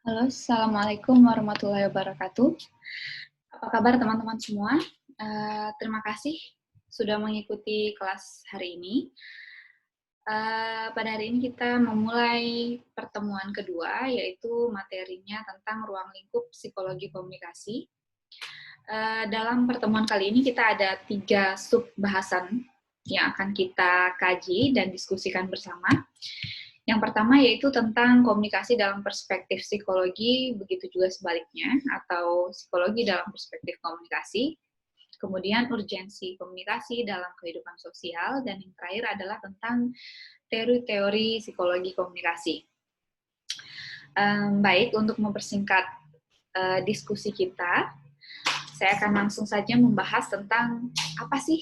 Halo, Assalamualaikum warahmatullahi wabarakatuh. Apa kabar teman-teman semua? Terima kasih sudah mengikuti kelas hari ini. Pada hari ini kita memulai pertemuan kedua, yaitu materinya tentang ruang lingkup psikologi komunikasi. Dalam pertemuan kali ini kita ada 3 sub bahasan yang akan kita kaji dan diskusikan bersama. Yang pertama yaitu tentang komunikasi dalam perspektif psikologi, begitu juga sebaliknya, atau psikologi dalam perspektif komunikasi. Kemudian urgensi komunikasi dalam kehidupan sosial, dan yang terakhir adalah tentang teori-teori psikologi komunikasi. Baik, untuk mempersingkat diskusi kita, saya akan langsung saja membahas tentang apa sih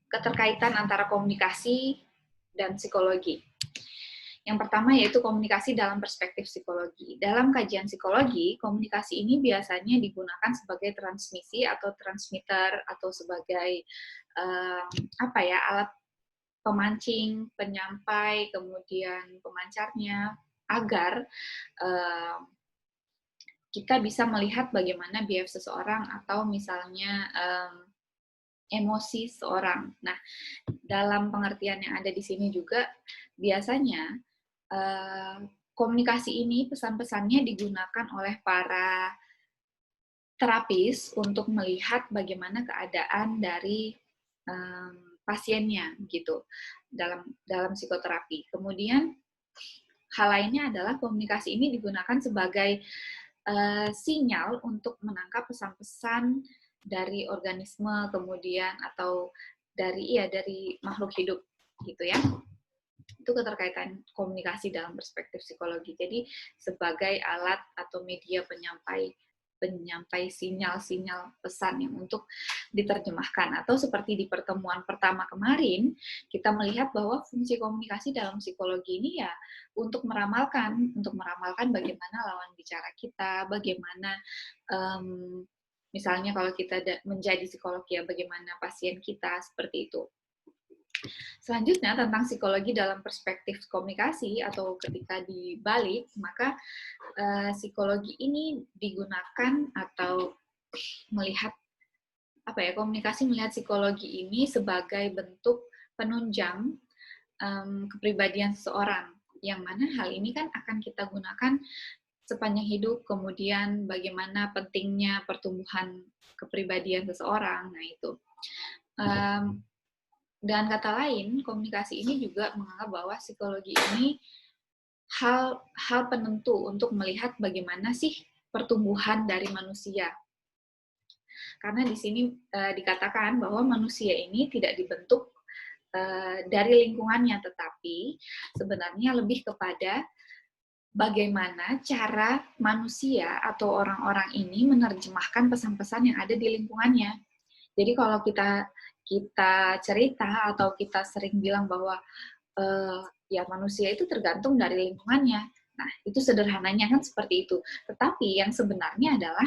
keterkaitan antara komunikasi dan psikologi. Yang pertama yaitu komunikasi dalam perspektif psikologi. Dalam kajian psikologi, komunikasi ini biasanya digunakan sebagai transmisi atau transmitter atau sebagai alat pemancing, penyampai, kemudian pemancarnya, agar kita bisa melihat bagaimana behavior seseorang atau misalnya emosi seseorang. Nah, dalam pengertian yang ada di sini juga biasanya komunikasi ini pesan-pesannya digunakan oleh para terapis untuk melihat bagaimana keadaan dari pasiennya gitu dalam psikoterapi. Kemudian hal lainnya adalah komunikasi ini digunakan sebagai sinyal untuk menangkap pesan-pesan dari organisme kemudian atau dari makhluk hidup gitu ya. Itu keterkaitan komunikasi dalam perspektif psikologi. Jadi sebagai alat atau media penyampai sinyal-sinyal pesan yang untuk diterjemahkan. Atau seperti di pertemuan pertama kemarin, kita melihat bahwa fungsi komunikasi dalam psikologi ini ya untuk meramalkan bagaimana lawan bicara kita, bagaimana misalnya kalau kita menjadi psikolog ya bagaimana pasien kita, seperti itu. Selanjutnya tentang psikologi dalam perspektif komunikasi atau ketika dibalik, maka psikologi ini digunakan atau melihat komunikasi melihat psikologi ini sebagai bentuk penunjang kepribadian seseorang, yang mana hal ini kan akan kita gunakan sepanjang hidup, kemudian bagaimana pentingnya pertumbuhan kepribadian seseorang. Nah itu. Dan kata lain, komunikasi ini juga menganggap bahwa psikologi ini hal penentu untuk melihat bagaimana sih pertumbuhan dari manusia. Karena di sini dikatakan bahwa manusia ini tidak dibentuk dari lingkungannya, tetapi sebenarnya lebih kepada bagaimana cara manusia atau orang-orang ini menerjemahkan pesan-pesan yang ada di lingkungannya. Jadi kalau kita cerita atau kita sering bilang bahwa ya manusia itu tergantung dari lingkungannya. Nah, itu sederhananya kan seperti itu. Tetapi yang sebenarnya adalah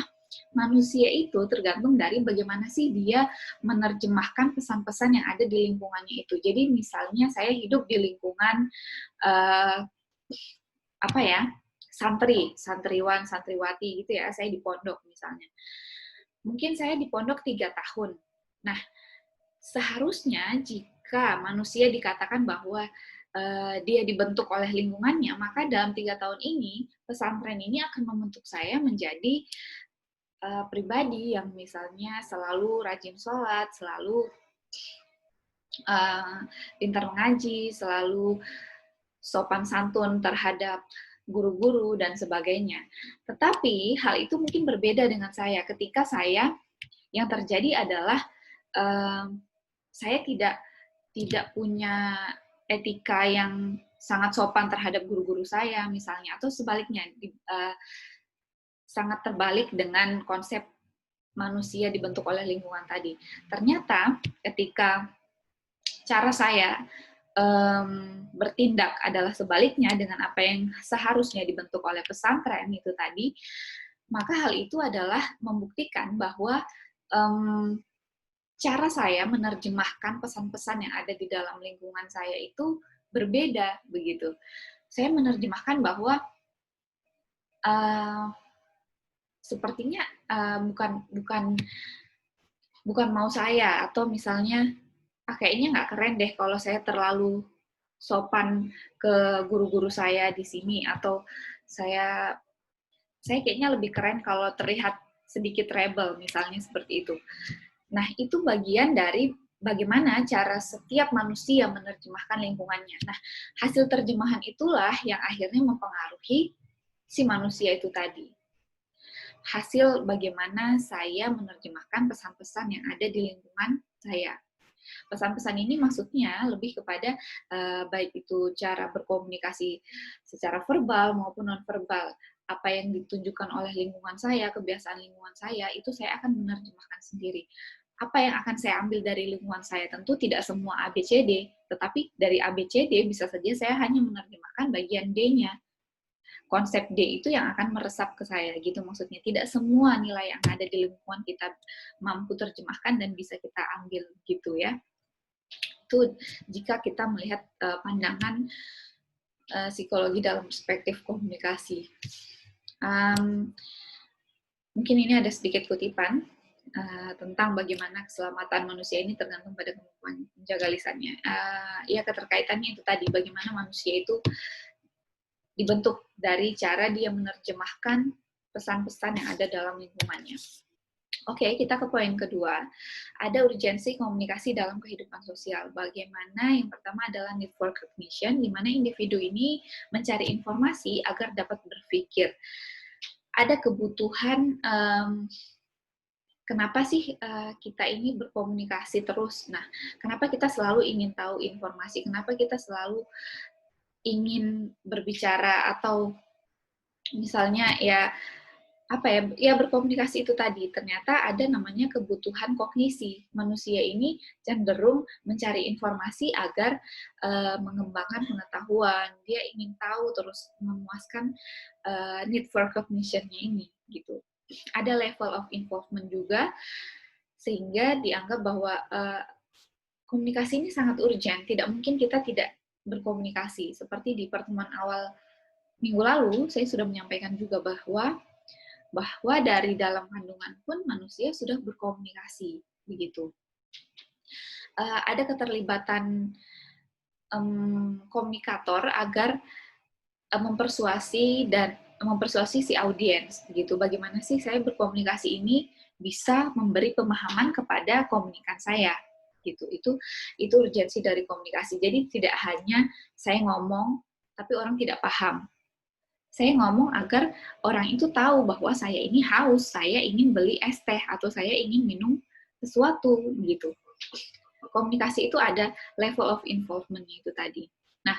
manusia itu tergantung dari bagaimana sih dia menerjemahkan pesan-pesan yang ada di lingkungannya itu. Jadi misalnya saya hidup di lingkungan santriwan, santriwati gitu ya, saya di pondok misalnya. Mungkin saya di pondok 3 tahun. Nah, seharusnya jika manusia dikatakan bahwa dia dibentuk oleh lingkungannya, maka dalam 3 tahun ini, pesantren ini akan membentuk saya menjadi pribadi yang misalnya selalu rajin sholat, selalu pintar mengaji, selalu sopan santun terhadap guru-guru, dan sebagainya. Tetapi hal itu mungkin berbeda dengan saya ketika yang terjadi adalah saya tidak punya etika yang sangat sopan terhadap guru-guru saya misalnya, atau sebaliknya sangat terbalik dengan konsep manusia dibentuk oleh lingkungan tadi. Ternyata ketika cara saya bertindak adalah sebaliknya dengan apa yang seharusnya dibentuk oleh pesantren itu tadi, maka hal itu adalah membuktikan bahwa cara saya menerjemahkan pesan-pesan yang ada di dalam lingkungan saya itu berbeda begitu. saya menerjemahkan bahwa sepertinya bukan mau saya, atau misalnya kayaknya nggak keren deh kalau saya terlalu sopan ke guru-guru saya di sini, atau saya kayaknya lebih keren kalau terlihat sedikit rebel, misalnya seperti itu. Nah, itu bagian dari bagaimana cara setiap manusia menerjemahkan lingkungannya. Nah, hasil terjemahan itulah yang akhirnya mempengaruhi si manusia itu tadi. Hasil bagaimana saya menerjemahkan pesan-pesan yang ada di lingkungan saya. Pesan-pesan ini maksudnya lebih kepada baik itu cara berkomunikasi secara verbal maupun non-verbal. Apa yang ditunjukkan oleh lingkungan saya, kebiasaan lingkungan saya, itu saya akan menerjemahkan sendiri. Apa yang akan saya ambil dari lingkungan saya? Tentu tidak semua ABCD, tetapi dari ABCD bisa saja saya hanya menerjemahkan bagian D-nya. Konsep D itu yang akan meresap ke saya, gitu maksudnya. Tidak semua nilai yang ada di lingkungan kita mampu terjemahkan dan bisa kita ambil, gitu ya. Itu jika kita melihat pandangan psikologi dalam perspektif komunikasi. Mungkin ini ada sedikit kutipan tentang bagaimana keselamatan manusia ini tergantung pada kemampuan menjaga lisannya. Ya, keterkaitannya itu tadi, bagaimana manusia itu dibentuk dari cara dia menerjemahkan pesan-pesan yang ada dalam lingkungannya. Oke, kita ke poin kedua. Ada urgensi komunikasi dalam kehidupan sosial. Bagaimana yang pertama adalah need for recognition, di mana individu ini mencari informasi agar dapat berpikir. Ada kebutuhan, kenapa sih kita ini berkomunikasi terus? Nah, kenapa kita selalu ingin tahu informasi? Kenapa kita selalu ingin berbicara, atau misalnya berkomunikasi itu tadi? Ternyata ada namanya kebutuhan kognisi. Manusia ini cenderung mencari informasi agar mengembangkan pengetahuan. Dia ingin tahu, terus memuaskan need for recognition-nya ini, gitu. Ada level of involvement juga, sehingga dianggap bahwa komunikasi ini sangat urgent. Tidak mungkin kita tidak berkomunikasi. Seperti di pertemuan awal minggu lalu, saya sudah menyampaikan juga bahwa dari dalam kandungan pun manusia sudah berkomunikasi, begitu. Ada keterlibatan komunikator agar mempersuasi si audiens, begitu. Bagaimana sih saya berkomunikasi ini bisa memberi pemahaman kepada komunikan saya, gitu. Itu urgensi dari komunikasi. Jadi tidak hanya saya ngomong tapi orang tidak paham. Saya ngomong agar orang itu tahu bahwa saya ini haus, saya ingin beli es teh, atau saya ingin minum sesuatu, gitu. Komunikasi itu ada level of involvement-nya itu tadi. Nah,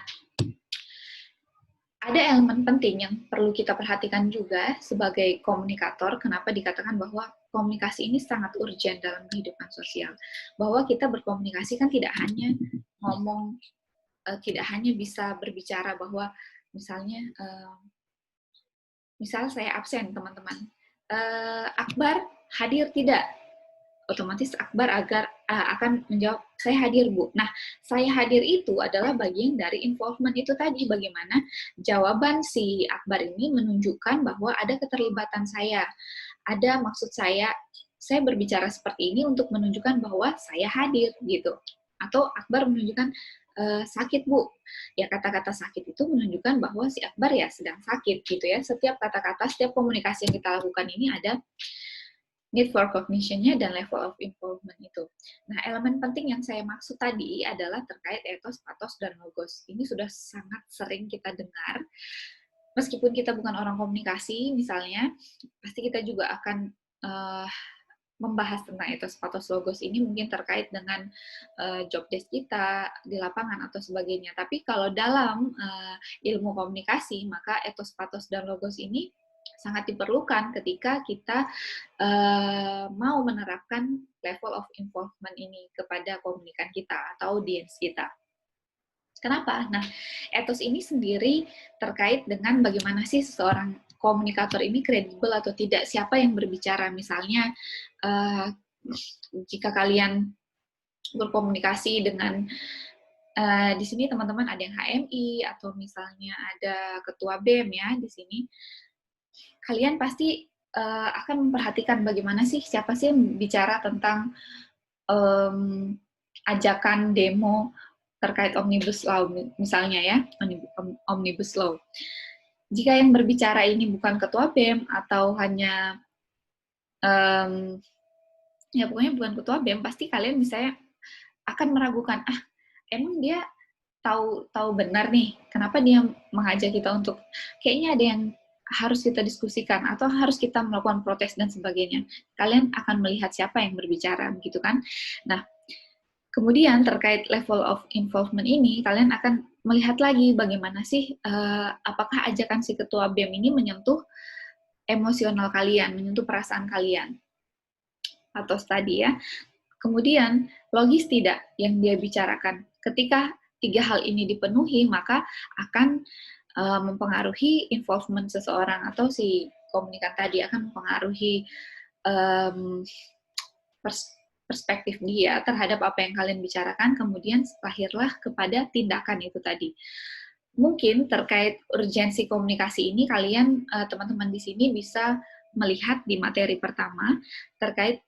ada elemen penting yang perlu kita perhatikan juga sebagai komunikator. Kenapa dikatakan bahwa komunikasi ini sangat urgent dalam kehidupan sosial? Bahwa kita berkomunikasi kan tidak hanya ngomong, tidak hanya bisa berbicara bahwa misalnya, misal saya absen, teman-teman. Akbar hadir tidak? Otomatis Akbar akan menjawab, saya hadir, Bu. Nah, saya hadir itu adalah bagian dari involvement itu tadi, bagaimana jawaban si Akbar ini menunjukkan bahwa ada keterlibatan saya. Ada maksud saya berbicara seperti ini untuk menunjukkan bahwa saya hadir, gitu. Atau Akbar menunjukkan, sakit, Bu. Ya, kata-kata sakit itu menunjukkan bahwa si Akbar ya sedang sakit, gitu ya. Setiap kata-kata, setiap komunikasi yang kita lakukan ini ada need for recognition-nya dan level of involvement itu. Nah, elemen penting yang saya maksud tadi adalah terkait ethos, pathos, dan logos. Ini sudah sangat sering kita dengar. Meskipun kita bukan orang komunikasi, misalnya, pasti kita juga akan membahas tentang ethos, pathos, logos ini mungkin terkait dengan job desk kita di lapangan atau sebagainya. Tapi kalau dalam ilmu komunikasi, maka ethos, pathos, dan logos ini sangat diperlukan ketika kita mau menerapkan level of involvement ini kepada komunikan kita atau audiens kita. Kenapa? Nah, ethos ini sendiri terkait dengan bagaimana sih seseorang komunikator ini kredibel atau tidak, siapa yang berbicara. Misalnya, jika kalian berkomunikasi dengan di sini teman-teman ada yang HMI atau misalnya ada ketua BEM ya di sini, kalian pasti akan memperhatikan bagaimana sih, siapa sih yang bicara tentang ajakan demo terkait Omnibus Law misalnya ya, Omnibus Law. Jika yang berbicara ini bukan ketua BEM atau hanya ya pokoknya bukan ketua BEM, pasti kalian misalnya akan meragukan, emang dia tahu benar nih, kenapa dia mengajak kita untuk kayaknya ada yang harus kita diskusikan atau harus kita melakukan protes dan sebagainya. Kalian akan melihat siapa yang berbicara, begitu kan? Nah, kemudian terkait level of involvement ini, kalian akan melihat lagi bagaimana sih, apakah ajakan si ketua BEM ini menyentuh emosional kalian, menyentuh perasaan kalian. Atau tadi ya. Kemudian, logis tidak yang dia bicarakan. Ketika 3 hal ini dipenuhi, maka akan mempengaruhi involvement seseorang atau si komunikan tadi akan mempengaruhi perspektif dia terhadap apa yang kalian bicarakan, kemudian lahirlah kepada tindakan itu tadi. Mungkin terkait urgensi komunikasi ini, kalian, teman-teman di sini bisa melihat di materi pertama, terkait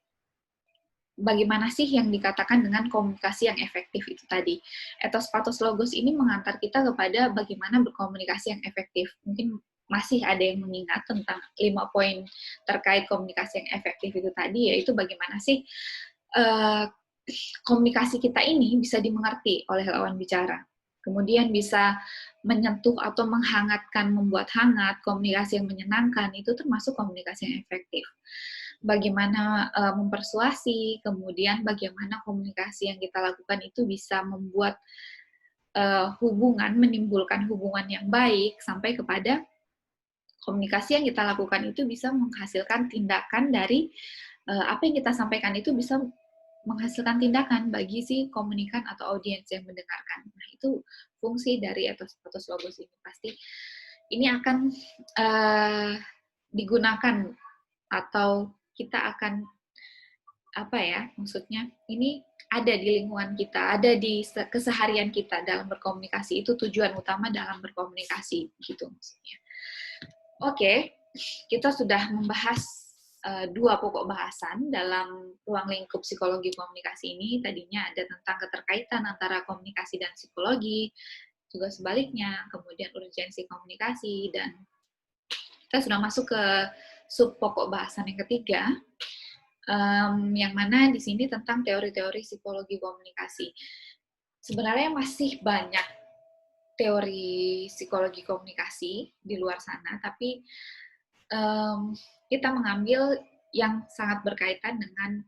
bagaimana sih yang dikatakan dengan komunikasi yang efektif itu tadi. Ethos, pathos, logos ini mengantar kita kepada bagaimana berkomunikasi yang efektif. Mungkin masih ada yang mengingat tentang 5 poin terkait komunikasi yang efektif itu tadi, yaitu bagaimana sih komunikasi kita ini bisa dimengerti oleh lawan bicara. Kemudian bisa menyentuh atau menghangatkan, membuat hangat, komunikasi yang menyenangkan, itu termasuk komunikasi yang efektif. Bagaimana mempersuasi, kemudian bagaimana komunikasi yang kita lakukan itu bisa membuat hubungan, menimbulkan hubungan yang baik, sampai kepada komunikasi yang kita lakukan itu bisa menghasilkan tindakan dari apa yang kita sampaikan itu bisa menghasilkan tindakan bagi si komunikan atau audiens yang mendengarkan. Nah, itu fungsi dari ethos logos ini. Pasti ini akan digunakan atau kita akan apa ya, maksudnya ini ada di lingkungan kita, ada di keseharian kita dalam berkomunikasi. Itu tujuan utama dalam berkomunikasi, gitu maksudnya. Oke, kita sudah membahas 2 pokok bahasan dalam ruang lingkup psikologi komunikasi ini. Tadinya ada tentang keterkaitan antara komunikasi dan psikologi, juga sebaliknya, kemudian urgensi komunikasi, dan kita sudah masuk ke sub pokok bahasan yang ketiga, yang mana di sini tentang teori-teori psikologi komunikasi. Sebenarnya masih banyak teori psikologi komunikasi di luar sana, tapi kita mengambil yang sangat berkaitan dengan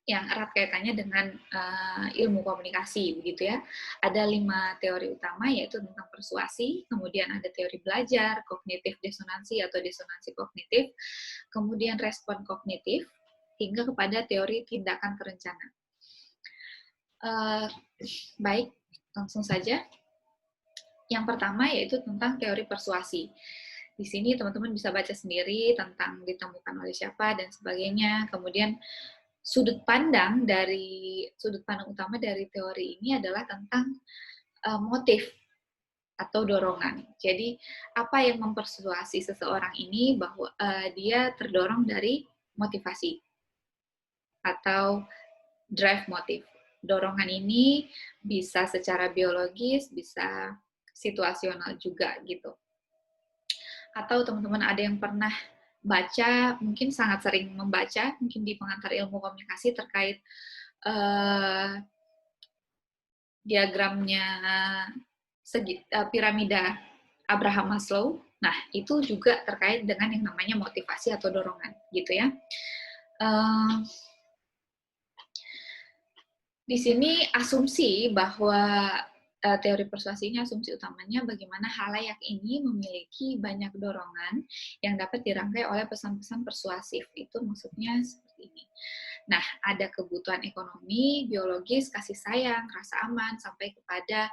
yang erat kaitannya dengan ilmu komunikasi, begitu ya. Ada 5 teori utama, yaitu tentang persuasi, kemudian ada teori belajar, kognitif disonansi atau disonansi kognitif, kemudian respon kognitif, hingga kepada teori tindakan terencana. Baik, langsung saja. Yang pertama yaitu tentang teori persuasi. Di sini teman-teman bisa baca sendiri tentang ditemukan oleh siapa dan sebagainya. Kemudian sudut pandang utama dari teori ini adalah tentang motif atau dorongan. Jadi apa yang mempersuasi seseorang ini bahwa dia terdorong dari motivasi atau drive motif. Dorongan ini bisa secara biologis, bisa situasional juga gitu. Atau teman-teman ada yang pernah baca, mungkin sangat sering membaca, mungkin di pengantar ilmu komunikasi terkait diagramnya piramida Abraham Maslow. Nah, itu juga terkait dengan yang namanya motivasi atau dorongan, gitu ya. Di sini asumsi bahwa teori persuasi ini asumsi utamanya bagaimana halayak ini memiliki banyak dorongan yang dapat dirangkai oleh pesan-pesan persuasif. Itu maksudnya seperti ini. Nah, ada kebutuhan ekonomi, biologis, kasih sayang, rasa aman, sampai kepada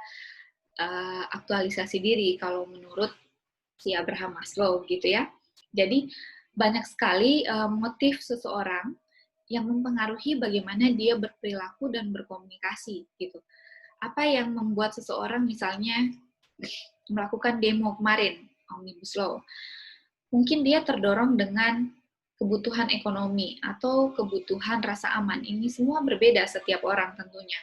aktualisasi diri kalau menurut si Abraham Maslow gitu ya. Jadi banyak sekali motif seseorang yang mempengaruhi bagaimana dia berperilaku dan berkomunikasi gitu. Apa yang membuat seseorang misalnya melakukan demo kemarin, Omnibus Law? Mungkin dia terdorong dengan kebutuhan ekonomi atau kebutuhan rasa aman. Ini semua berbeda setiap orang tentunya.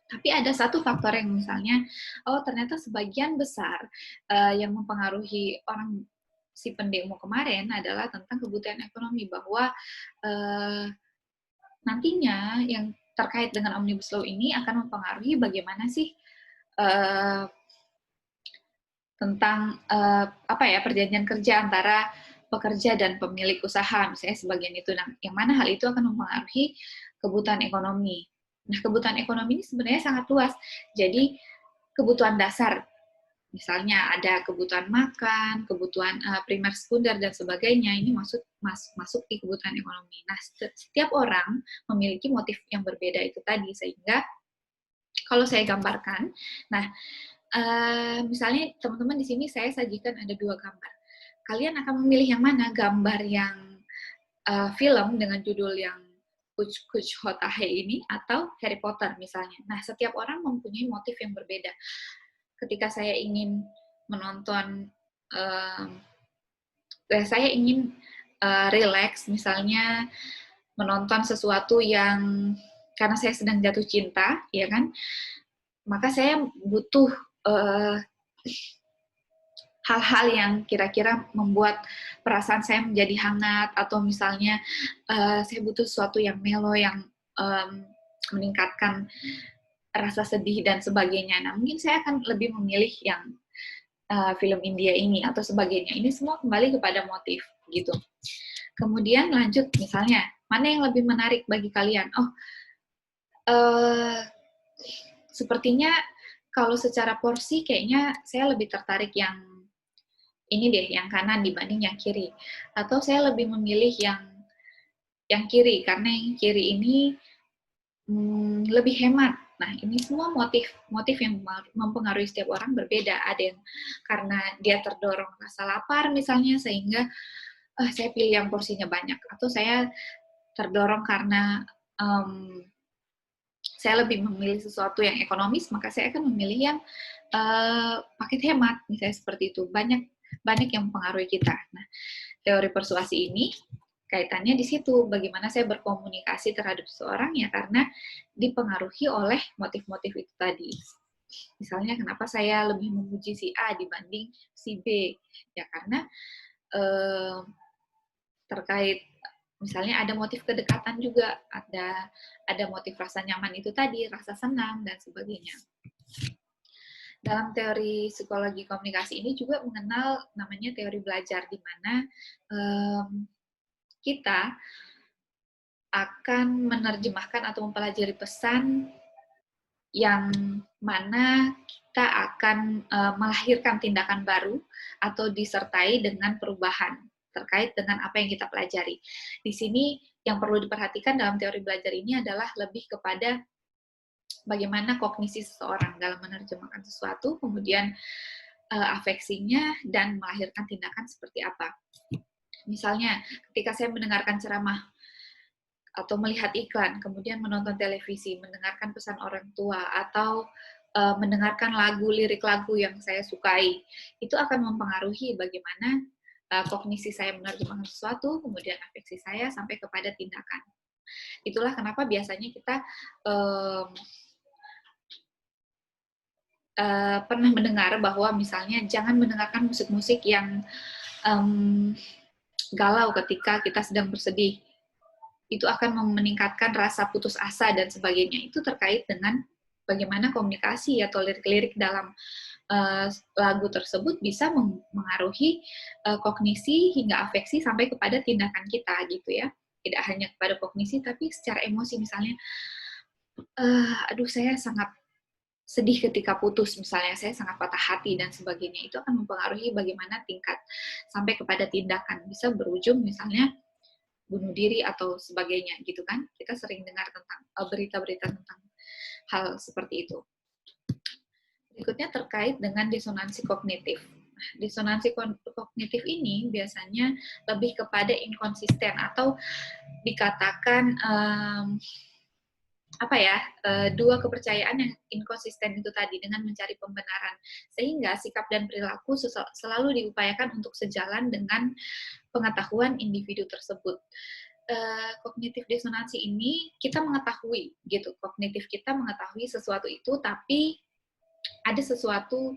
Tapi ada satu faktor yang misalnya, oh ternyata sebagian besar yang mempengaruhi orang si pendemo kemarin adalah tentang kebutuhan ekonomi, bahwa nantinya yang terkait dengan Omnibus Law ini akan mempengaruhi bagaimana sih tentang perjanjian kerja antara pekerja dan pemilik usaha, misalnya sebagian itu. Nah, yang mana hal itu akan mempengaruhi kebutuhan ekonomi. Nah, kebutuhan ekonomi ini sebenarnya sangat luas. Jadi, kebutuhan dasar, misalnya ada kebutuhan makan, kebutuhan primer, sekunder, dan sebagainya, ini masuk di kebutuhan ekonomi. Nah, setiap orang memiliki motif yang berbeda itu tadi, sehingga kalau saya gambarkan, nah, misalnya teman-teman di sini saya sajikan ada 2 gambar. Kalian akan memilih yang mana? Gambar yang film dengan judul yang Kuch Kuch Hotahe ini, atau Harry Potter misalnya. Nah, setiap orang mempunyai motif yang berbeda. Ketika saya ingin menonton, saya ingin relax, misalnya menonton sesuatu yang karena saya sedang jatuh cinta, ya kan? Maka saya butuh hal-hal yang kira-kira membuat perasaan saya menjadi hangat, atau misalnya saya butuh sesuatu yang melo, yang meningkatkan rasa sedih dan sebagainya. Nah, mungkin saya akan lebih memilih yang film India ini atau sebagainya. Ini semua kembali kepada motif gitu. Kemudian lanjut, misalnya mana yang lebih menarik bagi kalian? Oh, sepertinya kalau secara porsi kayaknya saya lebih tertarik yang ini deh, yang kanan dibanding yang kiri. Atau saya lebih memilih yang kiri, karena yang kiri ini lebih hemat. Nah, ini semua motif yang mempengaruhi setiap orang berbeda. Ada yang karena dia terdorong rasa lapar misalnya, sehingga saya pilih yang porsinya banyak. Atau saya terdorong karena saya lebih memilih sesuatu yang ekonomis, maka saya akan memilih yang paket hemat, misalnya seperti itu. Banyak yang mempengaruhi kita. Nah, teori persuasi ini kaitannya di situ, bagaimana saya berkomunikasi terhadap seseorang, ya karena dipengaruhi oleh motif-motif itu tadi. Misalnya kenapa saya lebih memuji si A dibanding si B, ya karena terkait misalnya ada motif kedekatan juga, ada motif rasa nyaman itu tadi, rasa senang dan sebagainya. Dalam teori psikologi komunikasi ini juga mengenal namanya teori belajar, di mana kita akan menerjemahkan atau mempelajari pesan yang mana kita akan melahirkan tindakan baru atau disertai dengan perubahan terkait dengan apa yang kita pelajari. Di sini yang perlu diperhatikan dalam teori belajar ini adalah lebih kepada bagaimana kognisi seseorang dalam menerjemahkan sesuatu, kemudian afeksinya, dan melahirkan tindakan seperti apa. Misalnya, ketika saya mendengarkan ceramah atau melihat iklan, kemudian menonton televisi, mendengarkan pesan orang tua, atau mendengarkan lirik lagu yang saya sukai, itu akan mempengaruhi bagaimana kognisi saya menerjemahkan sesuatu, kemudian afeksi saya sampai kepada tindakan. Itulah kenapa biasanya kita pernah mendengar bahwa misalnya jangan mendengarkan musik-musik yang galau ketika kita sedang bersedih. Itu akan meningkatkan rasa putus asa dan sebagainya. Itu terkait dengan bagaimana komunikasi atau lirik-lirik dalam lagu tersebut bisa mengaruhi kognisi hingga afeksi sampai kepada tindakan kita gitu ya. Tidak hanya kepada kognisi, tapi secara emosi, misalnya aduh saya sangat sedih ketika putus, misalnya saya sangat patah hati dan sebagainya. Itu akan mempengaruhi bagaimana tingkat sampai kepada tindakan, bisa berujung misalnya bunuh diri atau sebagainya gitu kan. Kita sering dengar tentang berita-berita tentang hal seperti itu. Berikutnya terkait dengan disonansi kognitif. Disonansi kognitif ini biasanya lebih kepada inkonsisten, atau dikatakan dua kepercayaan yang inkonsisten itu tadi dengan mencari pembenaran, sehingga sikap dan perilaku selalu diupayakan untuk sejalan dengan pengetahuan individu tersebut. Kognitif disonansi ini kita mengetahui gitu, kognitif kita mengetahui sesuatu itu, tapi ada sesuatu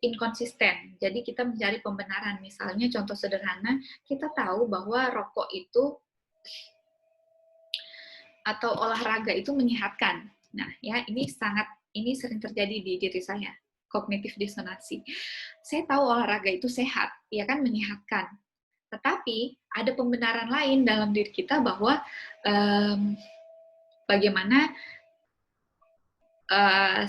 inkonsisten. Jadi kita mencari pembenaran. Misalnya contoh sederhana, kita tahu bahwa rokok itu atau olahraga itu menyehatkan. Nah, ya ini sering terjadi di diri saya, kognitif disonansi. Saya tahu olahraga itu sehat, ya kan, menyehatkan. Tetapi ada pembenaran lain dalam diri kita bahwa bagaimana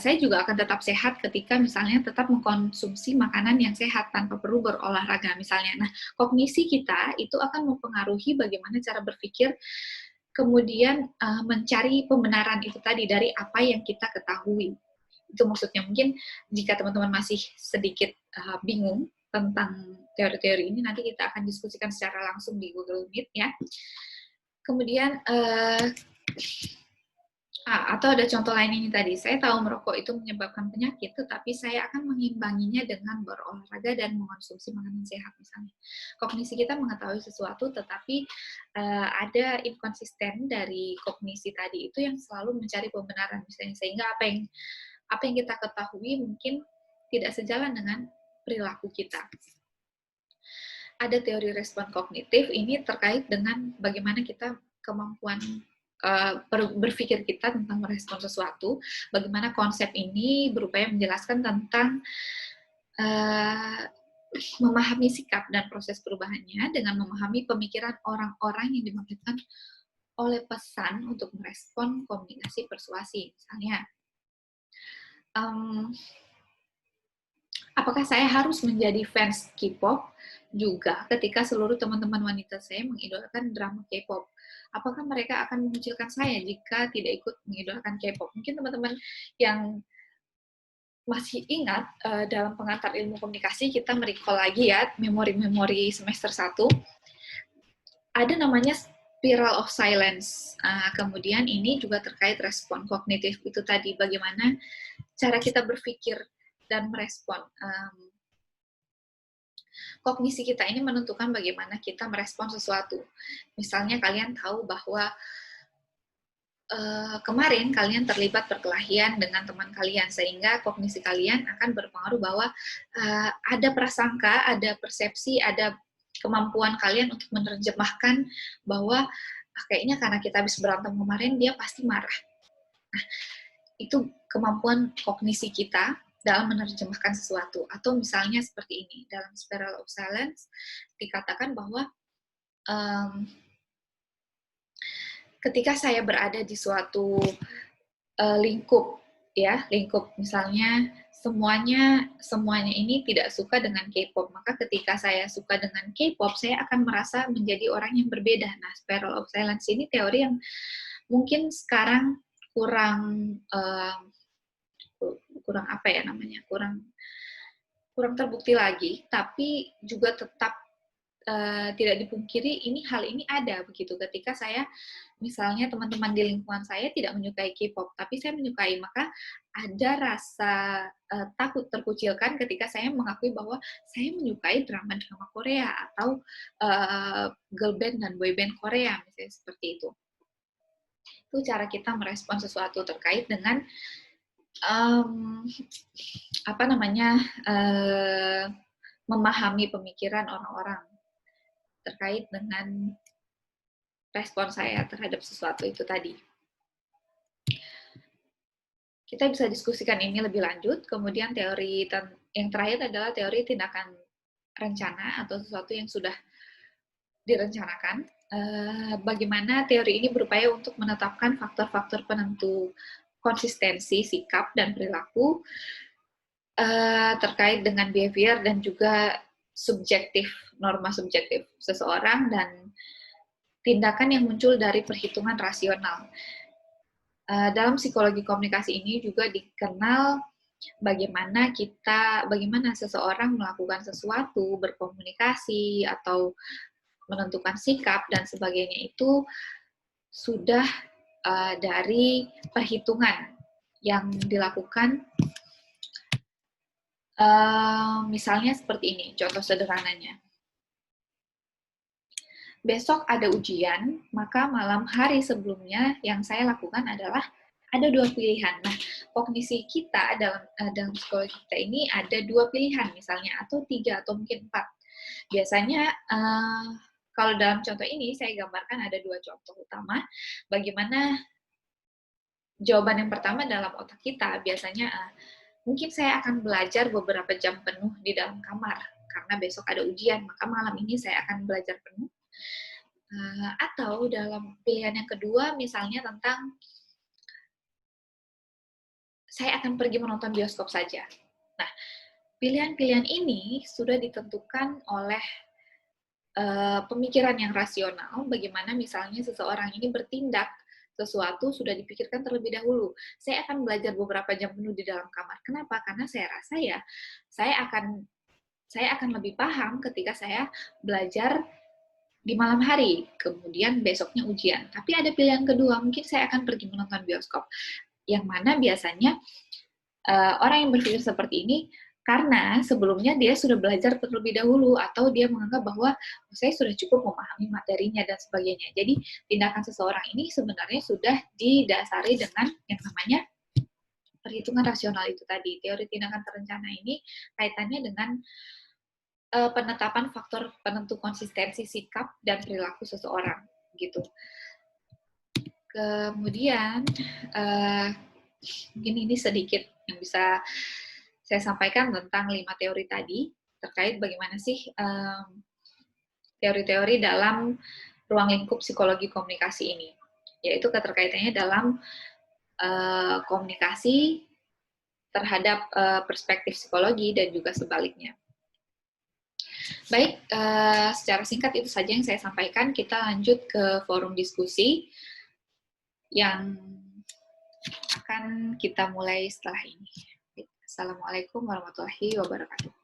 saya juga akan tetap sehat ketika misalnya tetap mengkonsumsi makanan yang sehat tanpa perlu berolahraga misalnya. Nah, kognisi kita itu akan mempengaruhi bagaimana cara berpikir, kemudian mencari pembenaran itu tadi dari apa yang kita ketahui. Itu maksudnya. Mungkin jika teman-teman masih sedikit bingung tentang teori-teori ini, nanti kita akan diskusikan secara langsung di Google Meet ya. Kemudian atau ada contoh lain ini tadi, saya tahu merokok itu menyebabkan penyakit, tetapi saya akan mengimbanginya dengan berolahraga dan mengonsumsi makanan sehat misalnya. Kognisi kita mengetahui sesuatu, tetapi ada inkonsisten dari kognisi tadi itu yang selalu mencari pembenaran misalnya, sehingga apa yang kita ketahui mungkin tidak sejalan dengan perilaku kita. Ada teori respon kognitif, ini terkait dengan bagaimana kita kemampuan berpikir kita tentang merespon sesuatu, bagaimana konsep ini berupaya menjelaskan tentang memahami sikap dan proses perubahannya dengan memahami pemikiran orang-orang yang dimaksudkan oleh pesan untuk merespon komunikasi persuasi. Misalnya, apakah saya harus menjadi fans K-pop juga ketika seluruh teman-teman wanita saya mengidolakan drama K-pop? Apakah mereka akan mengucilkan saya jika tidak ikut mengidolakan K-pop? Mungkin teman-teman yang masih ingat dalam pengantar ilmu komunikasi, kita merecall lagi ya memori-memori semester 1. Ada namanya spiral of silence. Kemudian ini juga terkait respon kognitif itu tadi, bagaimana cara kita berpikir dan merespon. Kognisi kita ini menentukan bagaimana kita merespon sesuatu. Misalnya kalian tahu bahwa kemarin kalian terlibat perkelahian dengan teman kalian, sehingga kognisi kalian akan berpengaruh bahwa ada prasangka, ada persepsi, ada kemampuan kalian untuk menerjemahkan bahwa kayaknya karena kita habis berantem kemarin, dia pasti marah. Nah, itu kemampuan kognisi kita dalam menerjemahkan sesuatu. Atau misalnya seperti ini, dalam spiral of silence dikatakan bahwa ketika saya berada di suatu lingkup, ya, lingkup misalnya semuanya ini tidak suka dengan K-pop, maka ketika saya suka dengan K-pop, saya akan merasa menjadi orang yang berbeda. Nah, spiral of silence ini teori yang mungkin sekarang kurang terbukti lagi, tapi juga tetap tidak dipungkiri hal ini ada begitu. Ketika saya misalnya teman-teman di lingkungan saya tidak menyukai K-pop, tapi saya menyukai, maka ada rasa takut terkucilkan ketika saya mengakui bahwa saya menyukai drama-drama Korea atau girl band dan boy band Korea, misalnya seperti itu. Itu cara kita merespon sesuatu terkait dengan memahami pemikiran orang-orang terkait dengan respon saya terhadap sesuatu itu tadi. Kita bisa diskusikan ini lebih lanjut. Kemudian teori yang terakhir adalah teori tindakan rencana atau sesuatu yang sudah direncanakan. Bagaimana teori ini berupaya untuk menetapkan faktor-faktor penentu konsistensi sikap dan perilaku terkait dengan behavior dan juga norma subjektif seseorang, dan tindakan yang muncul dari perhitungan rasional. Dalam psikologi komunikasi ini juga dikenal bagaimana seseorang melakukan sesuatu, berkomunikasi, atau menentukan sikap, dan sebagainya itu sudah dari perhitungan yang dilakukan. Misalnya seperti ini, contoh sederhananya. Besok ada ujian, maka malam hari sebelumnya yang saya lakukan adalah ada dua pilihan. Nah, kognisi kita dalam psikologi kita ini ada dua pilihan misalnya, atau tiga, atau mungkin empat. Biasanya, kalau dalam contoh ini saya gambarkan ada dua contoh utama, bagaimana jawaban yang pertama dalam otak kita biasanya, mungkin saya akan belajar beberapa jam penuh di dalam kamar, karena besok ada ujian, maka malam ini saya akan belajar penuh. Atau dalam pilihan yang kedua, misalnya tentang saya akan pergi menonton bioskop saja. Nah, pilihan-pilihan ini sudah ditentukan oleh pemikiran yang rasional, bagaimana misalnya seseorang ini bertindak sesuatu sudah dipikirkan terlebih dahulu. Saya akan belajar beberapa jam penuh di dalam kamar. Kenapa? Karena saya rasa ya, saya akan lebih paham ketika saya belajar di malam hari, kemudian besoknya ujian. Tapi ada pilihan kedua, mungkin saya akan pergi menonton bioskop. Yang mana biasanya orang yang berpikir seperti ini karena sebelumnya dia sudah belajar terlebih dahulu, atau dia menganggap bahwa saya sudah cukup memahami materinya dan sebagainya. Jadi tindakan seseorang ini sebenarnya sudah didasari dengan yang namanya perhitungan rasional itu tadi. Teori tindakan terencana ini kaitannya dengan penetapan faktor penentu konsistensi sikap dan perilaku seseorang, gitu. Kemudian mungkin ini sedikit yang bisa saya sampaikan tentang 5 teori tadi, terkait bagaimana sih teori-teori dalam ruang lingkup psikologi komunikasi ini, yaitu keterkaitannya dalam komunikasi terhadap perspektif psikologi dan juga sebaliknya. Baik, secara singkat itu saja yang saya sampaikan. Kita lanjut ke forum diskusi yang akan kita mulai setelah ini. Assalamualaikum warahmatullahi wabarakatuh.